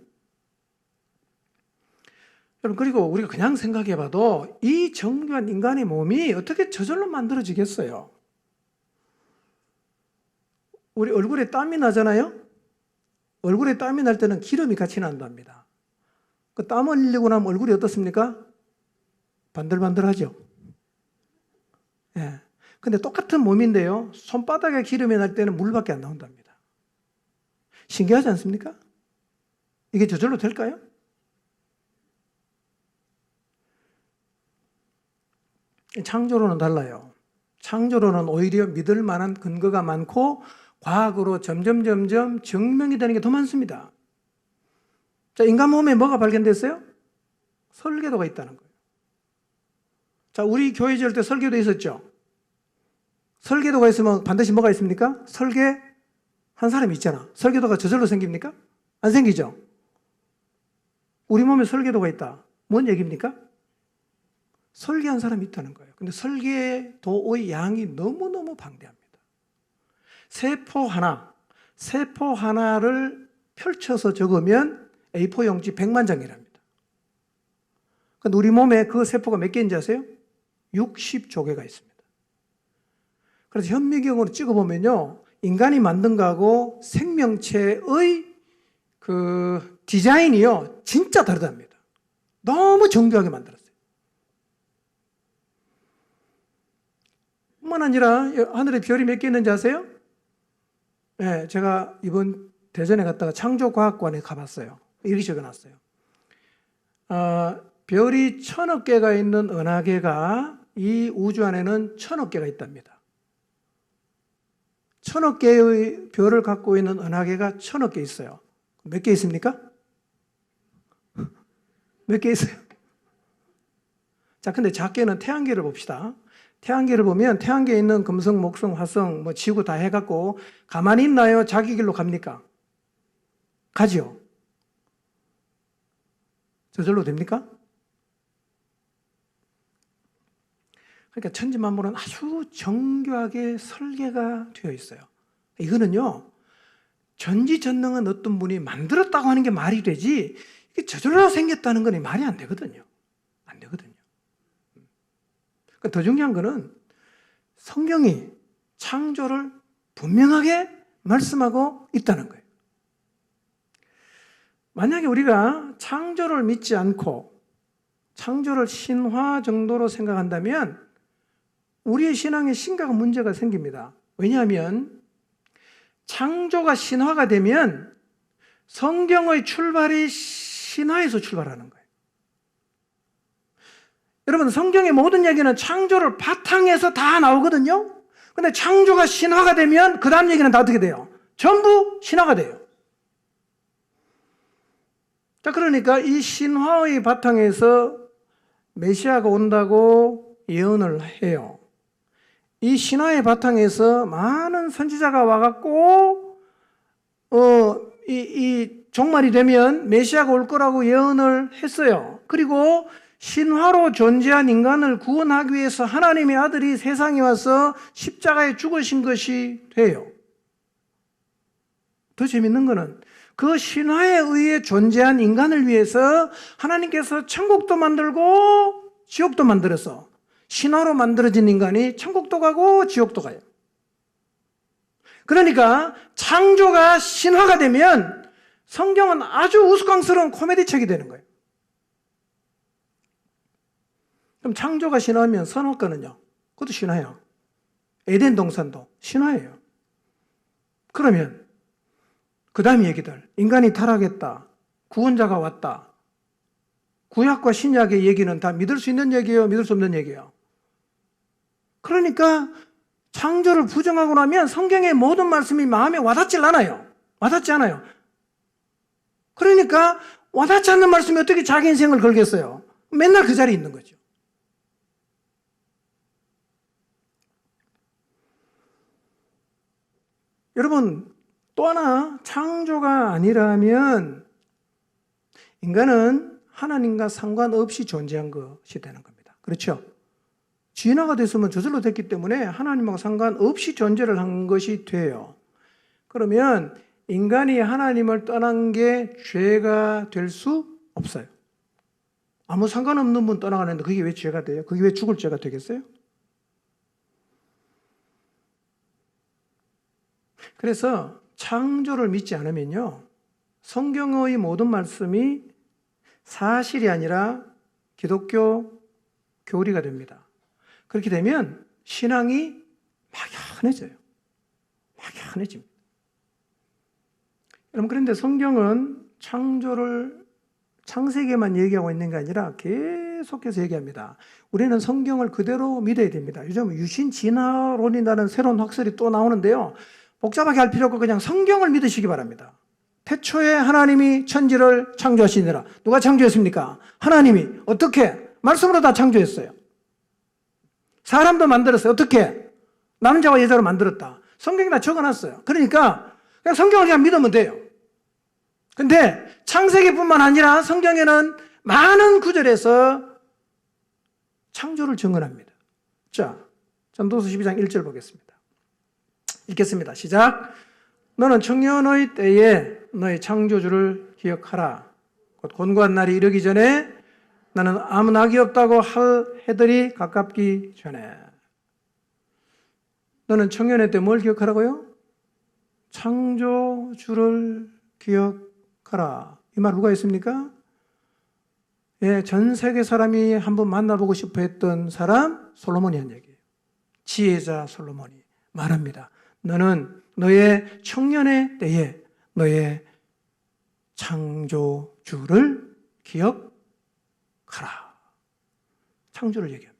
여러분, 그리고 우리가 그냥 생각해 봐도 이 정교한 인간의 몸이 어떻게 저절로 만들어지겠어요? 우리 얼굴에 땀이 나잖아요? 얼굴에 땀이 날 때는 기름이 같이 난답니다. 그 땀 흘리고 나면 얼굴이 어떻습니까? 반들반들하죠. 근데 똑같은 몸인데요, 손바닥에 기름이 날 때는 물밖에 안 나온답니다. 신기하지 않습니까? 이게 저절로 될까요? 창조론은 달라요. 창조론은 오히려 믿을 만한 근거가 많고 과학으로 점점 증명이 되는 게 더 많습니다. 자, 인간 몸에 뭐가 발견됐어요? 설계도가 있다는 거예요. 자, 우리 교회 지을 때 설계도 있었죠? 설계도가 있으면 반드시 뭐가 있습니까? 설계한 사람이 있잖아. 설계도가 저절로 생깁니까? 안 생기죠? 우리 몸에 설계도가 있다. 뭔 얘기입니까? 설계한 사람이 있다는 거예요. 근데 설계도의 양이 너무너무 방대합니다. 세포 하나를 펼쳐서 적으면 A4 용지 100만 장이랍니다. 근데 우리 몸에 그 세포가 몇 개인지 아세요? 60조 개가 있습니다. 그래서 현미경으로 찍어보면요, 인간이 만든 거하고 생명체의 그 디자인이요, 진짜 다르답니다. 너무 정교하게 만들었어요. 뿐만 아니라 하늘에 별이 몇 개 있는지 아세요? 네, 제가 이번 대전에 갔다가 창조과학관에 가봤어요. 이렇게 적어놨어요. 별이 1000억 개가 있는 은하계가 이 우주 안에는 1000억 개가 있답니다. 1000억 개의 별을 갖고 있는 은하계가 1000억 개 있어요. 몇 개 있습니까? 몇 개 있어요? 자, 근데 작게는 태양계를 봅시다. 태양계를 보면 태양계에 있는 금성, 목성, 화성, 뭐 지구 다 해갖고 가만히 있나요? 자기 길로 갑니까? 가지요. 저절로 됩니까? 그러니까 천지만물은 아주 정교하게 설계가 되어 있어요. 이거는요, 전지전능한 어떤 분이 만들었다고 하는 게 말이 되지, 이게 저절로 생겼다는 건 말이 안 되거든요. 안 되거든요. 더 중요한 거는 성경이 창조를 분명하게 말씀하고 있다는 거예요. 만약에 우리가 창조를 믿지 않고 창조를 신화 정도로 생각한다면 우리의 신앙에 심각한 문제가 생깁니다. 왜냐하면 창조가 신화가 되면 성경의 출발이 신화에서 출발하는 거예요. 여러분, 성경의 모든 얘기는 창조를 바탕에서 다 나오거든요. 근데 창조가 신화가 되면 그 다음 얘기는 다 어떻게 돼요? 전부 신화가 돼요. 자, 그러니까 이 신화의 바탕에서 메시아가 온다고 예언을 해요. 이 신화의 바탕에서 많은 선지자가 와갖고 이 종말이 되면 메시아가 올 거라고 예언을 했어요. 그리고 신화로 존재한 인간을 구원하기 위해서 하나님의 아들이 세상에 와서 십자가에 죽으신 것이 돼요. 더 재밌는 거는 그 신화에 의해 존재한 인간을 위해서 하나님께서 천국도 만들고 지옥도 만들어서 신화로 만들어진 인간이 천국도 가고 지옥도 가요. 그러니까 창조가 신화가 되면 성경은 아주 우스꽝스러운 코미디 책이 되는 거예요. 그럼 창조가 신화면 선악과는요? 그것도 신화예요. 에덴 동산도 신화예요. 그러면 그 다음 얘기들, 인간이 타락했다, 구원자가 왔다, 구약과 신약의 얘기는 다 믿을 수 있는 얘기예요, 믿을 수 없는 얘기예요. 그러니까 창조를 부정하고 나면 성경의 모든 말씀이 마음에 와닿질 않아요. 와닿지 않아요. 그러니까 와닿지 않는 말씀이 어떻게 자기 인생을 걸겠어요? 맨날 그 자리에 있는 거죠. 여러분, 또 하나 창조가 아니라면 인간은 하나님과 상관없이 존재한 것이 되는 겁니다. 그렇죠? 진화가 됐으면 저절로 됐기 때문에 하나님하고 상관없이 존재를 한 것이 돼요. 그러면 인간이 하나님을 떠난 게 죄가 될 수 없어요. 아무 상관없는 분 떠나가는데 그게 왜 죄가 돼요? 그게 왜 죽을 죄가 되겠어요? 그래서 창조를 믿지 않으면요, 성경의 모든 말씀이 사실이 아니라 기독교 교리가 됩니다. 그렇게 되면 신앙이 막연해져요. 막연해집니다. 여러분, 그런데 성경은 창조를 창세기에만 얘기하고 있는 게 아니라 계속 계속해서 얘기합니다. 우리는 성경을 그대로 믿어야 됩니다. 요즘 유신 진화론이라는 새로운 학설이 또 나오는데요. 복잡하게 할 필요 없고 그냥 성경을 믿으시기 바랍니다. 태초에 하나님이 천지를 창조하시니라. 누가 창조했습니까? 하나님이. 어떻게? 말씀으로 다 창조했어요. 사람도 만들었어요. 어떻게? 남자와 여자로 만들었다. 성경에 다 적어놨어요. 그러니까 그냥 성경을 그냥 믿으면 돼요. 근데 창세기뿐만 아니라 성경에는 많은 구절에서 창조를 증언합니다. 자, 전도서 12장 1절 보겠습니다. 읽겠습니다. 시작. 너는 청년의 때에 너의 창조주를 기억하라. 곧 곤고한 날이 이르기 전에 나는 아무 낙이 없다고 할 해들이 가깝기 전에. 너는 청년의 때 뭘 기억하라고요? 창조주를 기억하라. 이 말 누가 했습니까? 예, 전 세계 사람이 한번 만나보고 싶어 했던 사람 솔로몬이 한 얘기예요. 지혜자 솔로몬이 말합니다. 너는 너의 청년의 때에 너의 창조주를 기억하라. 창조를 얘기합니다.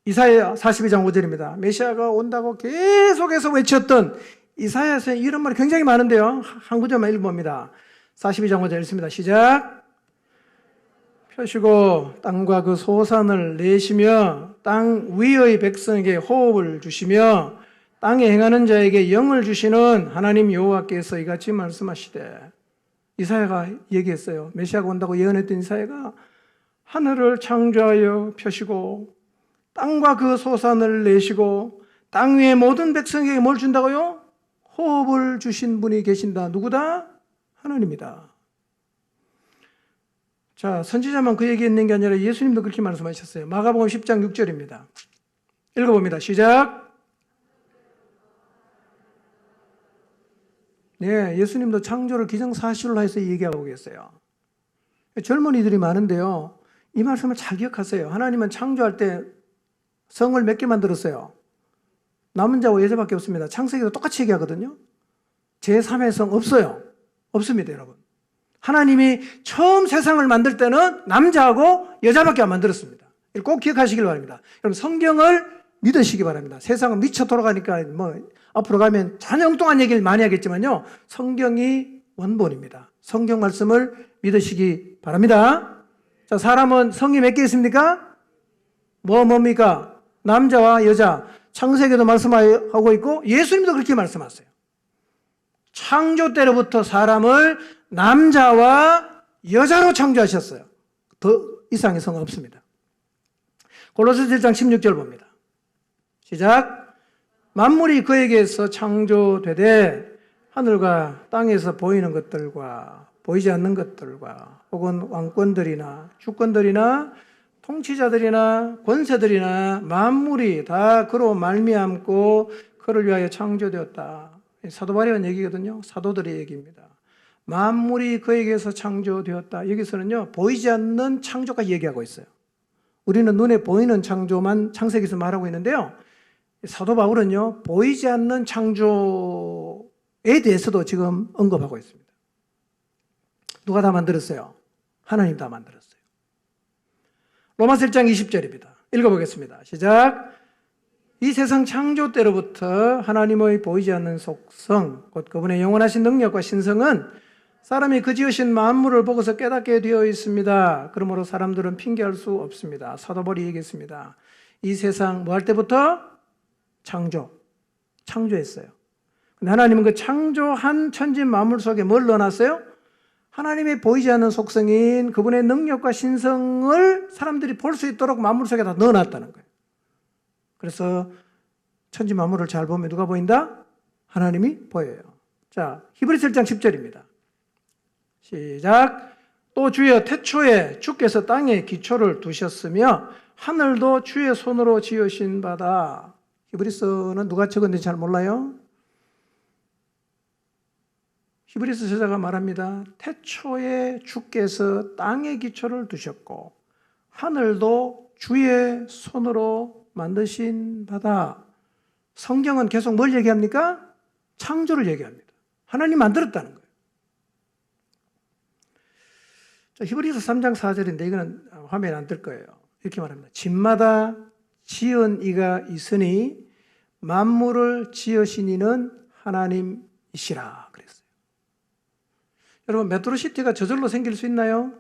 이사야 42장 5절입니다. 메시아가 온다고 계속해서 외쳤던 이사야서에 이런 말이 굉장히 많은데요. 한 구절만 읽어봅니다. 42장 5절 읽습니다. 시작. 펴시고 땅과 그 소산을 내시며 땅 위의 백성에게 호흡을 주시며 땅에 행하는 자에게 영을 주시는 하나님 여호와께서 이같이 말씀하시되. 이사야가 얘기했어요. 메시아가 온다고 예언했던 이사야가 하늘을 창조하여 펴시고 땅과 그 소산을 내시고 땅 위의 모든 백성에게 뭘 준다고요? 호흡을 주신 분이 계신다. 누구다? 하나님이다. 자, 선지자만 그 얘기했는 게 아니라 예수님도 그렇게 말씀하셨어요. 마가복음 10장 6절입니다. 읽어봅니다. 시작. 네, 예수님도 창조를 기정사실로 해서 얘기하고 계세요. 젊은이들이 많은데요. 이 말씀을 잘 기억하세요. 하나님은 창조할 때 성을 몇 개 만들었어요? 남은 자와 여자밖에 없습니다. 창세기도 똑같이 얘기하거든요. 제3의 성 없어요. 없습니다, 여러분. 하나님이 처음 세상을 만들 때는 남자하고 여자밖에 안 만들었습니다. 꼭 기억하시길 바랍니다. 여러분, 성경을 믿으시기 바랍니다. 세상은 미쳐 돌아가니까 앞으로 가면 전혀 엉뚱한 얘기를 많이 하겠지만요. 성경이 원본입니다. 성경 말씀을 믿으시기 바랍니다. 자, 사람은 성이 몇 개 있습니까? 뭡니까? 남자와 여자. 창세기도 말씀하고 있고 예수님도 그렇게 말씀하세요. 창조 때로부터 사람을 남자와 여자로 창조하셨어요. 더 이상의 성은 없습니다. 골로새서 1장 16절 봅니다. 시작. 만물이 그에게서 창조되되 하늘과 땅에서 보이는 것들과 보이지 않는 것들과 혹은 왕권들이나 주권들이나 통치자들이나 권세들이나 만물이 다 그로 말미암고 그를 위하여 창조되었다. 사도 바울의 얘기거든요. 사도들의 얘기입니다. 만물이 그에게서 창조되었다. 여기서는요, 보이지 않는 창조까지 얘기하고 있어요. 우리는 눈에 보이는 창조만 창세기에서 말하고 있는데요. 사도 바울은요, 보이지 않는 창조에 대해서도 지금 언급하고 있습니다. 누가 다 만들었어요? 하나님 다 만들었어요. 로마서 1장 20절입니다. 읽어보겠습니다. 시작. 이 세상 창조 때로부터 하나님의 보이지 않는 속성, 곧 그분의 영원하신 능력과 신성은 사람이 그 지으신 만물을 보고서 깨닫게 되어 있습니다. 그러므로 사람들은 핑계할 수 없습니다. 사도 바울이 얘기했습니다. 이 세상 뭐 할 때부터? 창조했어요. 근데 하나님은 그 창조한 천지 만물 속에 뭘 넣어놨어요? 하나님의 보이지 않는 속성인 그분의 능력과 신성을 사람들이 볼 수 있도록 만물 속에 다 넣어놨다는 거예요. 그래서 천지 만물을 잘 보면 누가 보인다? 하나님이 보여요. 자, 히브리서 1장 10절입니다. 시작. 또 주여 태초에 주께서 땅에 기초를 두셨으며 하늘도 주의 손으로 지으신 바다. 히브리서는 누가 적었는지 잘 몰라요? 히브리서 저자가 말합니다. 태초에 주께서 땅의 기초를 두셨고 하늘도 주의 손으로 만드신 바다. 성경은 계속 뭘 얘기합니까? 창조를 얘기합니다. 하나님 만들었다는 거예요. 히브리서 3장 4절인데 이거는 화면에 안 뜰 거예요. 이렇게 말합니다. 집마다 지은 이가 있으니 만물을 지으신 이는 하나님이시라 그랬어요. 여러분, 메트로시티가 저절로 생길 수 있나요?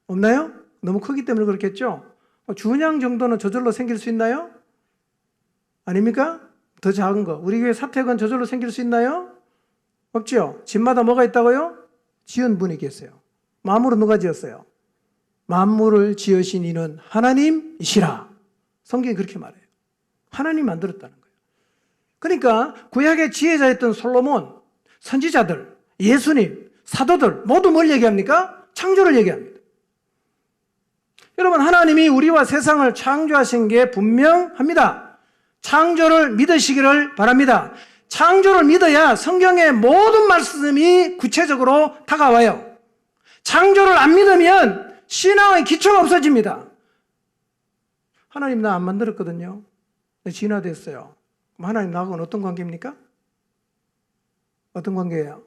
없나요? 너무 크기 때문에 그렇겠죠? 준양 정도는 저절로 생길 수 있나요? 아닙니까? 더 작은 거. 우리 교회 사택은 저절로 생길 수 있나요? 없죠? 집마다 뭐가 있다고요? 지은 분이 계세요. 만물은 누가 지었어요? 만물을 지으신 이는 하나님이시라. 성경이 그렇게 말해요. 하나님이 만들었다는 거예요. 그러니까 구약의 지혜자였던 솔로몬, 선지자들, 예수님, 사도들 모두 뭘 얘기합니까? 창조를 얘기합니다. 여러분, 하나님이 우리와 세상을 창조하신 게 분명합니다. 창조를 믿으시기를 바랍니다. 창조를 믿어야 성경의 모든 말씀이 구체적으로 다가와요. 창조를 안 믿으면 신앙의 기초가 없어집니다. 하나님 나 안 만들었거든요. 진화됐어요. 그럼 하나님 나하고는 어떤 관계입니까? 어떤 관계예요?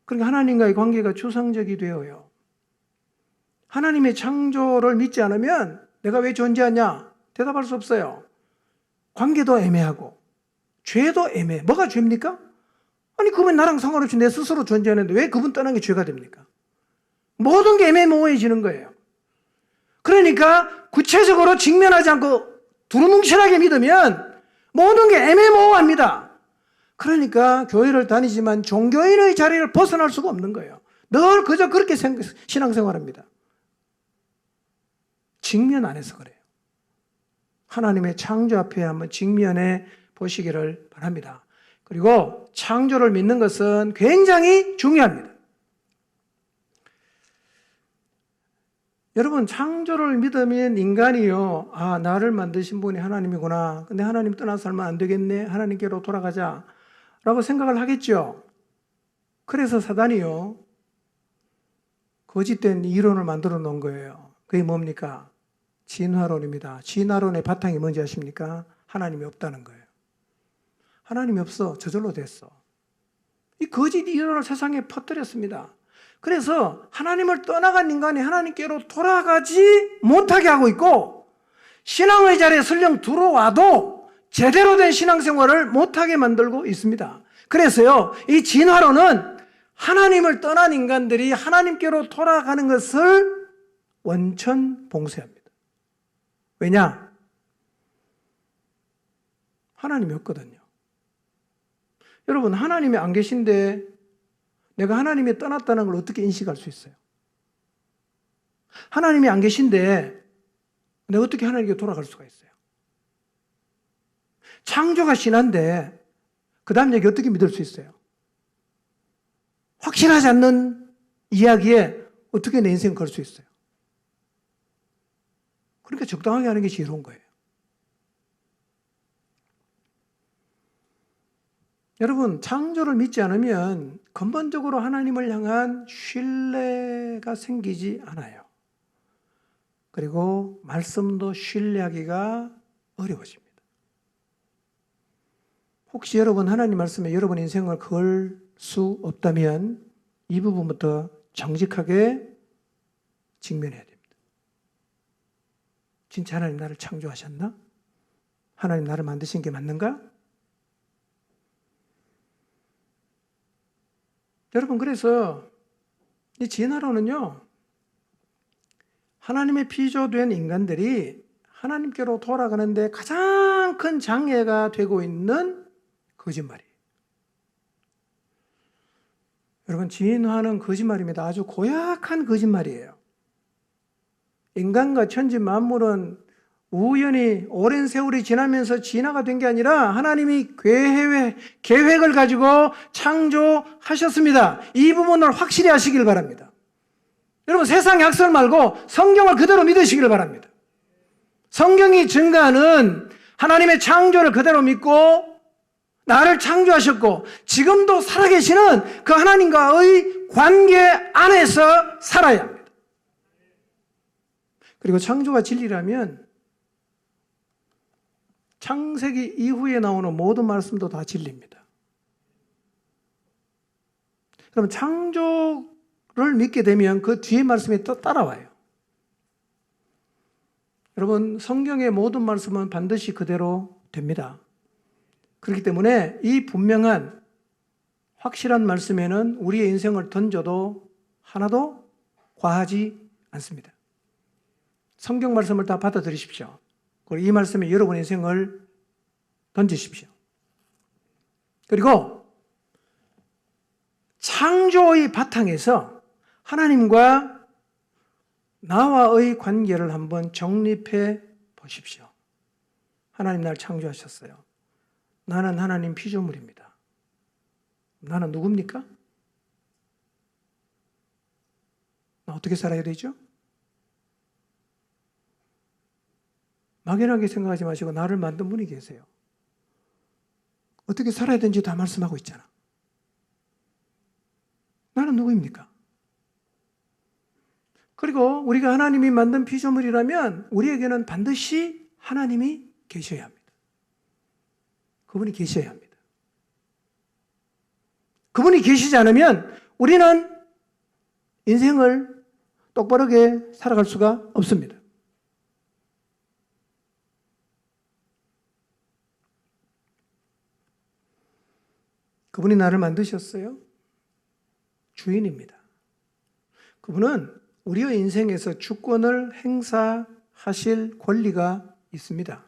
그러니까 하나님과의 관계가 추상적이 되어요. 하나님의 창조를 믿지 않으면 내가 왜 존재하냐? 대답할 수 없어요. 관계도 애매하고 죄도 애매해. 뭐가 죄입니까? 아니 그분 나랑 상관없이 내 스스로 존재하는데 왜 그분 떠난 게 죄가 됩니까? 모든 게 애매모호해지는 거예요. 그러니까 구체적으로 직면하지 않고 두루뭉실하게 믿으면 모든 게 애매모호합니다. 그러니까 교회를 다니지만 종교인의 자리를 벗어날 수가 없는 거예요. 늘 그저 그렇게 신앙생활합니다. 직면 안 해서 그래요. 하나님의 창조 앞에 한번 직면해 보시기를 바랍니다. 그리고 창조를 믿는 것은 굉장히 중요합니다. 여러분, 창조를 믿으면 인간이요, 아, 나를 만드신 분이 하나님이구나. 근데 하나님 떠나서 살면 안 되겠네. 하나님께로 돌아가자. 라고 생각을 하겠죠. 그래서 사단이요, 거짓된 이론을 만들어 놓은 거예요. 그게 뭡니까? 진화론입니다. 진화론의 바탕이 뭔지 아십니까? 하나님이 없다는 거예요. 하나님이 없어. 저절로 됐어. 이 거짓 이론을 세상에 퍼뜨렸습니다. 그래서 하나님을 떠나간 인간이 하나님께로 돌아가지 못하게 하고 있고, 신앙의 자리에 설령 들어와도 제대로 된 신앙생활을 못하게 만들고 있습니다. 그래서요, 이 진화론은 하나님을 떠난 인간들이 하나님께로 돌아가는 것을 원천 봉쇄합니다. 왜냐? 하나님이 없거든요. 여러분, 하나님이 안 계신데 내가 하나님이 떠났다는 걸 어떻게 인식할 수 있어요? 하나님이 안 계신데 내가 어떻게 하나님께 돌아갈 수가 있어요? 창조가 신한데 그 다음 얘기 어떻게 믿을 수 있어요? 확실하지 않는 이야기에 어떻게 내 인생을 걸 수 있어요? 그러니까 적당하게 하는 게 지혜로운 거예요. 여러분, 창조를 믿지 않으면 근본적으로 하나님을 향한 신뢰가 생기지 않아요. 그리고 말씀도 신뢰하기가 어려워집니다. 혹시 여러분 하나님 말씀에 여러분 인생을 걸 수 없다면 이 부분부터 정직하게 직면해야 됩니다. 진짜 하나님 나를 창조하셨나? 하나님 나를 만드신 게 맞는가? 여러분, 그래서 이 진화론은요, 하나님의 피조된 인간들이 하나님께로 돌아가는데 가장 큰 장애가 되고 있는 거짓말이에요. 여러분, 진화는 거짓말입니다. 아주 고약한 거짓말이에요. 인간과 천지 만물은 우연히 오랜 세월이 지나면서 진화가 된 게 아니라 하나님이 계획을 가지고 창조하셨습니다. 이 부분을 확실히 하시길 바랍니다. 여러분, 세상의 학설 말고 성경을 그대로 믿으시길 바랍니다. 성경이 증거하는 하나님의 창조를 그대로 믿고 나를 창조하셨고 지금도 살아계시는 그 하나님과의 관계 안에서 살아야 합니다. 그리고 창조가 진리라면 창세기 이후에 나오는 모든 말씀도 다 진리입니다. 그럼 창조를 믿게 되면 그 뒤에 말씀이 또 따라와요. 여러분, 성경의 모든 말씀은 반드시 그대로 됩니다. 그렇기 때문에 이 분명한 확실한 말씀에는 우리의 인생을 던져도 하나도 과하지 않습니다. 성경 말씀을 다 받아들이십시오. 그리고 이 말씀에 여러분의 인생을 던지십시오. 그리고 창조의 바탕에서 하나님과 나와의 관계를 한번 정립해 보십시오. 하나님 날 창조하셨어요. 나는 하나님 피조물입니다. 나는 누굽니까? 나 어떻게 살아야 되죠? 막연하게 생각하지 마시고 나를 만든 분이 계세요. 어떻게 살아야 되는지 다 말씀하고 있잖아. 나는 누구입니까? 그리고 우리가 하나님이 만든 피조물이라면 우리에게는 반드시 하나님이 계셔야 합니다. 그분이 계셔야 합니다. 그분이 계시지 않으면 우리는 인생을 똑바르게 살아갈 수가 없습니다. 그분이 나를 만드셨어요. 주인입니다. 그분은 우리의 인생에서 주권을 행사하실 권리가 있습니다.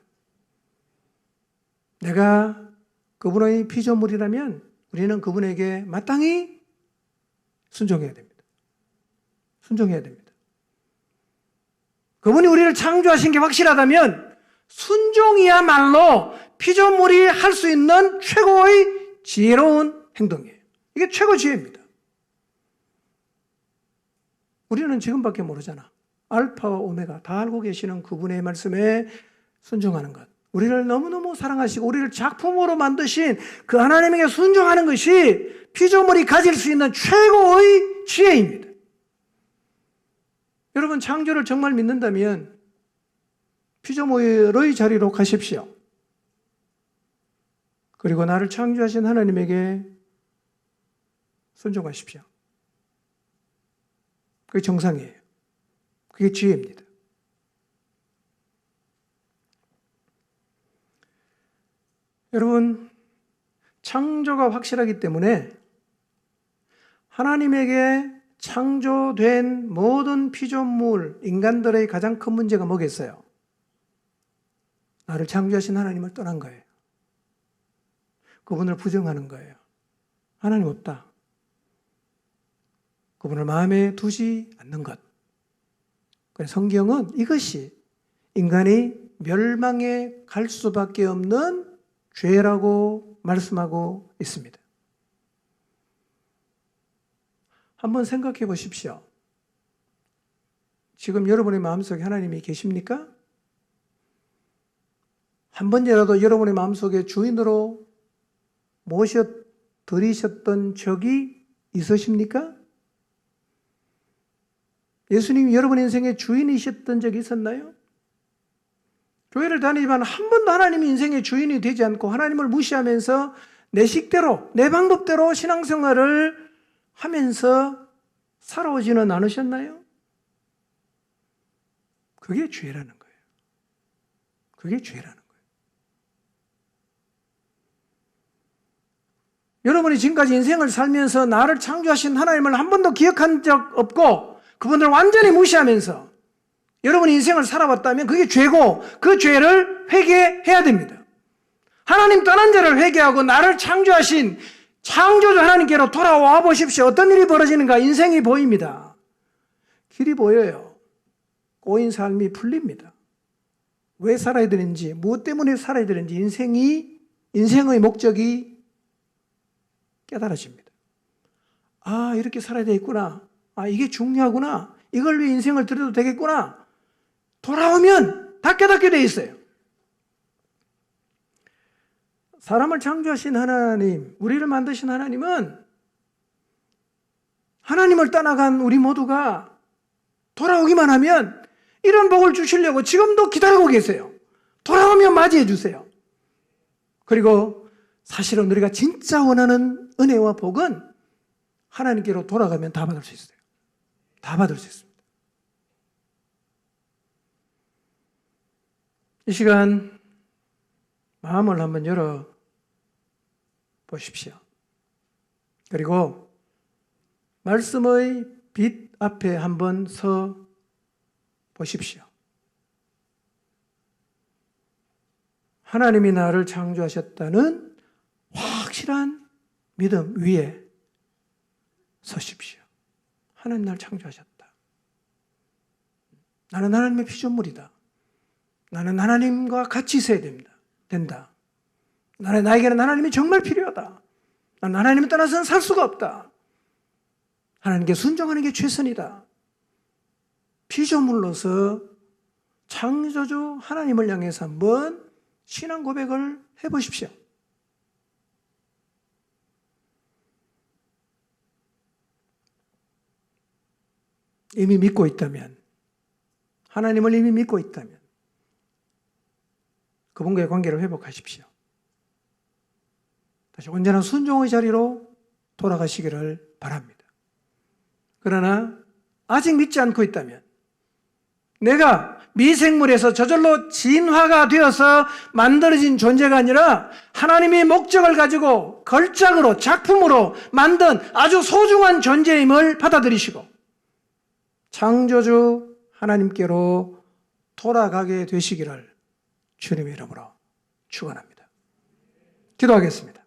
내가 그분의 피조물이라면 우리는 그분에게 마땅히 순종해야 됩니다. 순종해야 됩니다. 그분이 우리를 창조하신 게 확실하다면 순종이야말로 피조물이 할 수 있는 최고의 지혜로운 행동이에요. 이게 최고 지혜입니다. 우리는 지금밖에 모르잖아. 알파와 오메가 다 알고 계시는 그분의 말씀에 순종하는 것. 우리를 너무너무 사랑하시고 우리를 작품으로 만드신 그 하나님에게 순종하는 것이 피조물이 가질 수 있는 최고의 지혜입니다. 여러분, 창조를 정말 믿는다면 피조물의 자리로 가십시오. 그리고 나를 창조하신 하나님에게 순종하십시오. 그게 정상이에요. 그게 지혜입니다. 여러분, 창조가 확실하기 때문에 하나님에게 창조된 모든 피조물, 인간들의 가장 큰 문제가 뭐겠어요? 나를 창조하신 하나님을 떠난 거예요. 그분을 부정하는 거예요. 하나님 없다. 그분을 마음에 두지 않는 것. 그래서 성경은 이것이 인간이 멸망에 갈 수밖에 없는 죄라고 말씀하고 있습니다. 한번 생각해 보십시오. 지금 여러분의 마음속에 하나님이 계십니까? 한 번이라도 여러분의 마음속에 주인으로 모셔드리셨던 적이 있으십니까? 예수님이 여러분 인생의 주인이셨던 적이 있었나요? 교회를 다니지만 한 번도 하나님이 인생의 주인이 되지 않고 하나님을 무시하면서 내 식대로, 내 방법대로 신앙생활을 하면서 살아오지는 않으셨나요? 그게 죄라는 거예요. 그게 죄라는 거예요. 여러분이 지금까지 인생을 살면서 나를 창조하신 하나님을 한 번도 기억한 적 없고 그분을 완전히 무시하면서 여러분이 인생을 살아왔다면 그게 죄고 그 죄를 회개해야 됩니다. 하나님 떠난 자를 회개하고 나를 창조하신 창조주 하나님께로 돌아와 보십시오. 어떤 일이 벌어지는가? 인생이 보입니다. 길이 보여요. 꼬인 삶이 풀립니다. 왜 살아야 되는지, 무엇 때문에 살아야 되는지 인생의 목적이 깨달아집니다. 아, 이렇게 살아야 되겠구나. 아, 이게 중요하구나. 이걸 위해 인생을 들여도 되겠구나. 돌아오면 다 깨닫게 돼 있어요. 사람을 창조하신 하나님, 우리를 만드신 하나님은 하나님을 떠나간 우리 모두가 돌아오기만 하면 이런 복을 주시려고 지금도 기다리고 계세요. 돌아오면 맞이해 주세요. 그리고 사실은 우리가 진짜 원하는 은혜와 복은 하나님께로 돌아가면 다 받을 수 있어요. 다 받을 수 있습니다. 이 시간 마음을 한번 열어 보십시오. 그리고 말씀의 빛 앞에 한번 서 보십시오. 하나님이 나를 창조하셨다는 확실한 믿음 위에 서십시오. 하나님 나를 창조하셨다. 나는 하나님의 피조물이다. 나는 하나님과 같이 있어야 된다. 나에게는 하나님이 정말 필요하다. 나는 하나님을 떠나서는 살 수가 없다. 하나님께 순종하는 게 최선이다. 피조물로서 창조주 하나님을 향해서 한번 신앙 고백을 해보십시오. 이미 믿고 있다면, 하나님을 이미 믿고 있다면 그분과의 관계를 회복하십시오. 다시 온전한 순종의 자리로 돌아가시기를 바랍니다. 그러나 아직 믿지 않고 있다면, 내가 미생물에서 저절로 진화가 되어서 만들어진 존재가 아니라 하나님의 목적을 가지고 걸작으로, 작품으로 만든 아주 소중한 존재임을 받아들이시고 창조주 하나님께로 돌아가게 되시기를 주님의 이름으로 축원합니다. 기도하겠습니다.